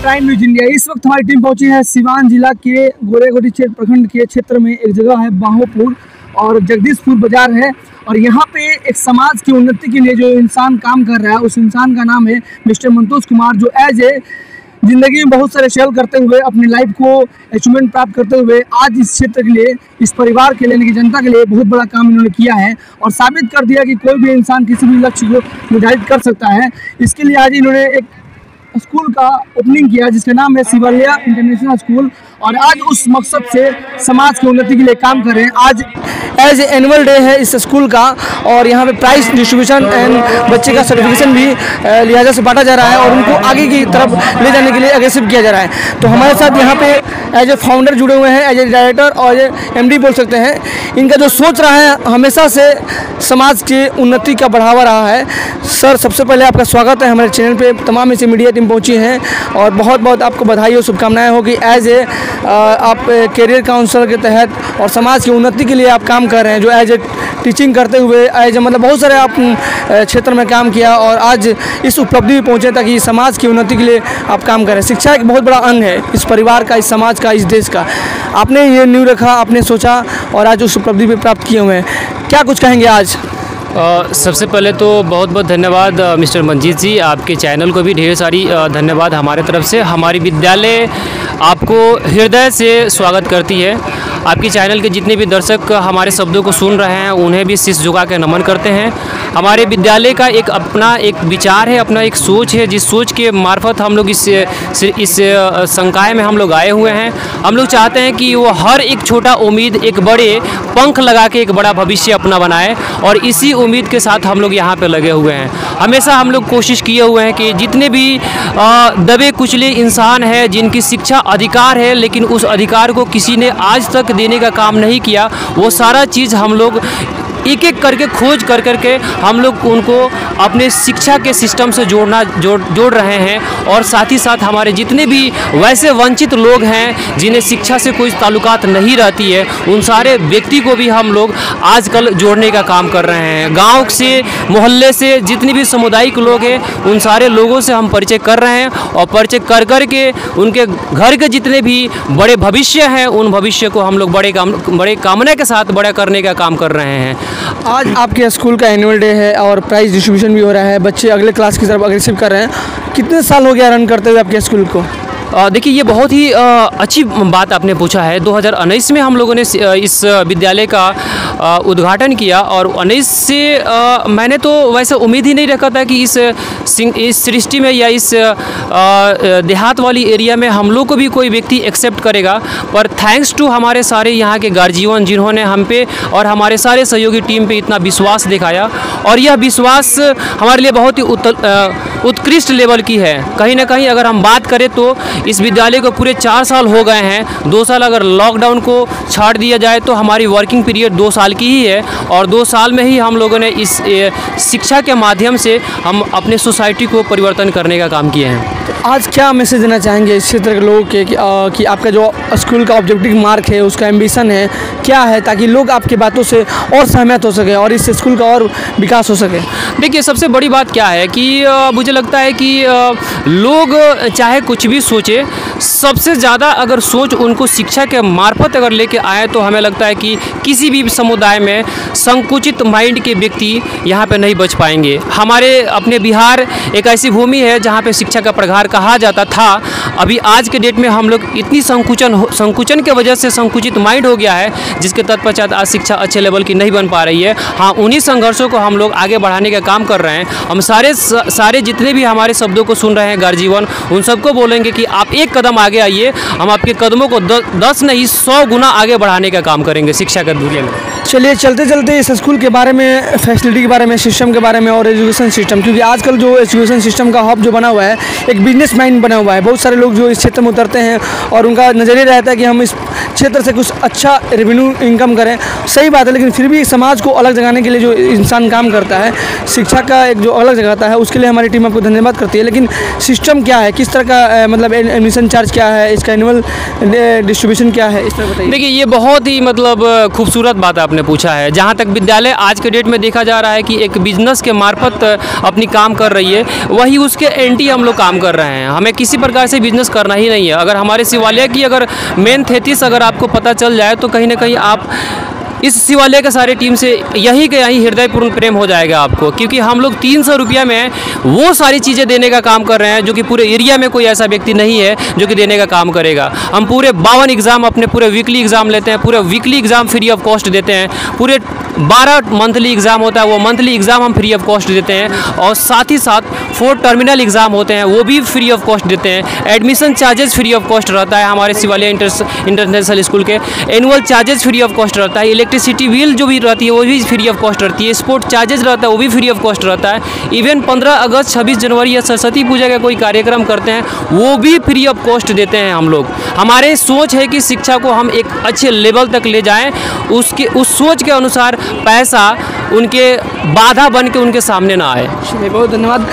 Prime news India. इस वक्त हमारी टीम पहुंची है सिवान जिला के गोरेगोटी प्रखंड के क्षेत्र में। एक जगह है बाहोपुर और जगदीशपुर बाजार है और यहाँ पे एक समाज की उन्नति के लिए जो इंसान काम कर रहा है, उस इंसान का नाम है मिस्टर मंतोष कुमार, जो एज ए जिंदगी में बहुत सारे स्ट्रगल करते हुए अपनी लाइफ को अचीवमेंट प्राप्त करते हुए आज इस क्षेत्र के लिए, इस परिवार के लिए, यानी कि जनता के लिए बहुत बड़ा काम इन्होंने किया है और साबित कर दिया कि कोई भी इंसान किसी भी लक्ष्य को निर्धारित कर सकता है। इसके लिए आज इन्होंने एक स्कूल का ओपनिंग किया जिसका नाम है शिवालया इंटरनेशनल स्कूल और आज उस मकसद से समाज की उन्नति के लिए काम कर रहे हैं। आज एज एनुअल डे है इस स्कूल का और यहाँ पे प्राइज डिस्ट्रीब्यूशन एंड बच्चे का सर्टिफिकेशन भी लिहाजा से बांटा जा रहा है और उनको आगे की तरफ ले जाने के लिए अग्रेसिव किया जा रहा है। तो हमारे साथ यहाँ पे एज ए फाउंडर जुड़े हुए हैं, एज ए डायरेक्टर और MD बोल सकते हैं। इनका जो सोच रहा है हमेशा से समाज की उन्नति का बढ़ावा रहा है। सर, सबसे पहले आपका स्वागत है हमारे चैनल पे। तमाम ऐसी मीडिया टीम पहुंची है और बहुत बहुत आपको बधाई और शुभकामनाएं हो कि एज ए आप कैरियर काउंसलर के तहत और समाज की उन्नति के लिए आप काम कर रहे हैं, जो एज ए टीचिंग करते हुए एज ए मतलब बहुत सारे आप क्षेत्र में काम किया और आज इस उपलब्धि में पहुँचे ताकि समाज की उन्नति के लिए आप काम करें। शिक्षा एक बहुत बड़ा अंग है इस परिवार का, इस समाज का, इस देश का। आपने ये नींव रखा, आपने सोचा और आज उस उपलब्धि में प्राप्त किए हुए हैं। क्या कुछ कहेंगे आज? सबसे पहले तो बहुत बहुत धन्यवाद मिस्टर मंजीत जी, आपके चैनल को भी ढेर सारी धन्यवाद हमारे तरफ से। हमारी विद्यालय आपको हृदय से स्वागत करती है। आपके चैनल के जितने भी दर्शक हमारे शब्दों को सुन रहे हैं उन्हें भी शीश झुका के नमन करते हैं। हमारे विद्यालय का एक अपना एक विचार है, अपना एक सोच है, जिस सोच के मार्फत हम लोग इस संकाय में हम लोग आए हुए हैं। हम लोग चाहते हैं कि वो हर एक छोटा उम्मीद एक बड़े पंख लगा के एक बड़ा भविष्य अपना बनाए और इसी उम्मीद के साथ हम लोग यहाँ पे लगे हुए हैं। हमेशा हम लोग कोशिश किए हुए हैं कि जितने भी दबे कुचले इंसान हैं जिनकी शिक्षा अधिकार है लेकिन उस अधिकार को किसी ने आज तक देने का काम नहीं किया, वो सारा चीज़ हम लोग एक एक करके खोज कर करके हम लोग उनको अपने शिक्षा के सिस्टम से जोड़ रहे हैं और साथ ही साथ हमारे जितने भी वैसे वंचित लोग हैं जिन्हें शिक्षा से कोई ताल्लुकात नहीं रहती है, उन सारे व्यक्ति को भी हम लोग आजकल जोड़ने का काम कर रहे हैं। गांव से, मोहल्ले से जितने भी सामुदायिक लोग हैं उन सारे लोगों से हम परिचय कर रहे हैं और परिचय कर कर के उनके घर के जितने भी बड़े भविष्य हैं उन भविष्य को हम लोग बड़े कामना के साथ बड़ा करने का काम कर रहे हैं। आज आपके स्कूल का एनुअल डे है और प्राइज डिस्ट्रीब्यूशन भी हो रहा है, बच्चे अगले क्लास की तरफ अग्रेसिव कर रहे हैं। कितने साल हो गया रन करते हुए आपके स्कूल को? देखिए, ये बहुत ही अच्छी बात आपने पूछा है। 2019 में हम लोगों ने इस विद्यालय का उद्घाटन किया और 19 से मैंने तो वैसे उम्मीद ही नहीं रखा था कि इस सृष्टि में या इस देहात वाली एरिया में हम लोग को भी कोई व्यक्ति एक्सेप्ट करेगा। पर थैंक्स टू हमारे सारे यहाँ के गार्जियन जिन्होंने हम पे और हमारे सारे सहयोगी टीम पे इतना विश्वास दिखाया और यह विश्वास हमारे लिए बहुत ही उत्कृष्ट लेवल की है। कहीं ना कहीं अगर हम बात करें तो इस विद्यालय को पूरे 4 साल हो गए हैं। 2 साल अगर लॉकडाउन को छाड़ दिया जाए तो हमारी वर्किंग पीरियड 2 साल की ही है और 2 साल में ही हम लोगों ने इस शिक्षा के माध्यम से हम अपने सोसाइटी को परिवर्तन करने का काम किए हैं। तो आज क्या मैसेज देना चाहेंगे इस क्षेत्र के लोगों के कि आपका जो स्कूल का ऑब्जेक्टिव मार्क है, उसका एम्बिशन है, क्या है, ताकि लोग आपकी बातों से और सहमत हो सके और इस स्कूल का और विकास हो सके? देखिए, सबसे बड़ी बात क्या है कि मुझे लगता है कि लोग चाहे कुछ भी सोचे, सबसे ज़्यादा अगर सोच उनको शिक्षा के मार्फत अगर लेके आए तो हमें लगता है कि किसी भी समुदाय में संकुचित माइंड के व्यक्ति यहाँ पे नहीं बच पाएंगे। हमारे अपने बिहार एक ऐसी भूमि है जहाँ पे शिक्षा का प्रगार कहा जाता था। अभी आज के डेट में हम लोग इतनी संकुचन के वजह से संकुचित माइंड हो गया है जिसके तत्पश्चात आज शिक्षा अच्छे लेवल की नहीं बन पा रही है। हाँ, उन्हीं संघर्षों को हम लोग आगे बढ़ाने का काम कर रहे हैं। हम सारे जितने भी हमारे शब्दों को सुन रहे हैं गार्जियन, उन सबको बोलेंगे कि आप एक कदम आगे आइए, हम आपके कदमों को 10 नहीं 100 गुना आगे बढ़ाने का काम करेंगे शिक्षा के दुनिया में। चलिए, चलते चलते इस स्कूल के बारे में, फैसिलिटी के बारे में, सिस्टम के बारे में और एजुकेशन सिस्टम, क्योंकि आजकल जो एजुकेशन सिस्टम का हब जो बना हुआ है एक बिजनेस माइंड बना हुआ है। बहुत सारे लोग जो इस क्षेत्र में उतरते हैं और उनका नज़रिया रहता है कि हम इस क्षेत्र से कुछ अच्छा रेवेन्यू इनकम करें। सही बात है, लेकिन फिर भी समाज को अलग जगाने के लिए जो इंसान काम करता है, शिक्षा का एक जो अलग जगाता है, उसके लिए हमारी टीम आपको धन्यवाद करती है। लेकिन सिस्टम क्या है, किस तरह का मतलब एडमिशन चार्ज क्या है, इसका एनुअल डिस्ट्रीब्यूशन क्या है, इस तरह बताइए। देखिए, ये बहुत ही मतलब खूबसूरत बात आपने पूछा है। जहाँ तक विद्यालय आज के डेट में देखा जा रहा है कि एक बिजनेस के मार्फत अपनी काम कर रही है, वही उसके एंटी हम लोग काम कर रहे हैं। हमें किसी प्रकार से बिजनेस करना ही नहीं है। अगर हमारे शिवालय की अगर मेन थेसिस अगर आपको पता चल जाए तो कहीं ना कहीं आप इस शिवालय के सारे टीम से यहीं के यहीं हृदयपूर्ण प्रेम हो जाएगा आपको, क्योंकि हम लोग 300 रुपया में वो सारी चीज़ें देने का काम कर रहे हैं जो कि पूरे एरिया में कोई ऐसा व्यक्ति नहीं है जो कि देने का काम करेगा। हम पूरे 52 एग्ज़ाम अपने पूरे वीकली एग्ज़ाम लेते हैं, पूरे weekly exam free of cost देते हैं। पूरे 12 मंथली एग्ज़ाम होता है, वो मंथली एग्ज़ाम हम फ्री ऑफ कॉस्ट देते हैं, और साथ ही साथ 4 टर्मिनल एग्ज़ाम होते हैं, वो भी फ्री ऑफ कॉस्ट देते हैं। Admission charges free of cost रहता है हमारे शिवालय इंटरनेशनल स्कूल के। Annual charges free of cost रहता है। इलेक्ट्रिसिटी बिल जो भी रहती है वो भी फ्री ऑफ कॉस्ट रहती है। स्पोर्ट चार्जेस रहता है वो भी फ्री ऑफ कॉस्ट रहता है। इवन 15 अगस्त 26 जनवरी या सरस्वती पूजा का कोई कार्यक्रम करते हैं वो भी फ्री ऑफ कॉस्ट देते हैं हम लोग। हमारे सोच है कि शिक्षा को हम एक अच्छे लेवल तक ले जाएं, उस सोच के अनुसार पैसा उनके बाधा बन के उनके सामने ना आए। बहुत धन्यवाद।